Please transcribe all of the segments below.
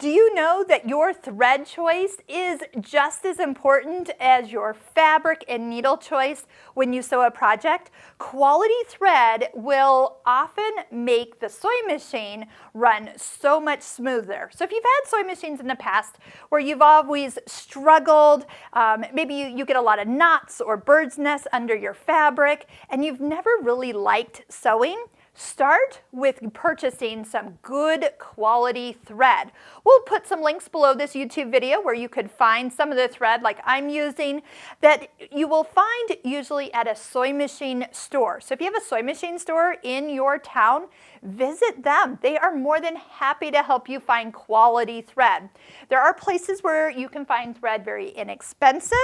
Do you know that your thread choice is just as important as your fabric and needle choice when you sew a project? Quality thread will often make the sewing machine run so much smoother. So if you've had sewing machines in the past where you've always struggled, maybe you get a lot of knots or bird's nests under your fabric, and you've never really liked sewing, start with purchasing some good quality thread. We'll put some links below this YouTube video where you could find some of the thread like I'm using that you will find usually at a sewing machine store. So if you have a sewing machine store in your town, visit them. They are more than happy to help you find quality thread. There are places where you can find thread very inexpensive.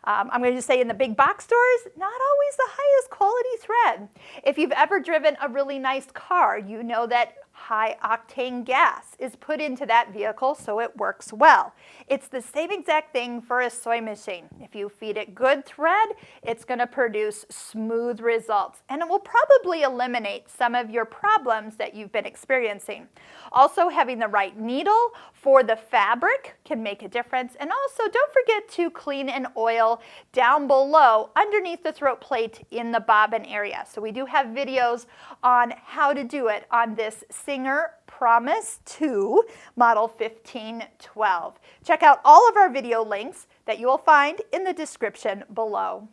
I'm going to just say in the big box stores, not always the highest quality thread. If you've ever driven a really nice car, you know that high octane gas is put into that vehicle so it works well. It's the same exact thing for a sewing machine. If you feed it good thread, it's going to produce smooth results, and it will probably eliminate some of your problems that you've been experiencing. Also, having the right needle for the fabric can make a difference, and also don't forget to clean and oil down below underneath the throat plate in the bobbin area. So we do have videos on how to do it on this Singer Promise 2 Model 1512. Check out all of our video links that you will find in the description below.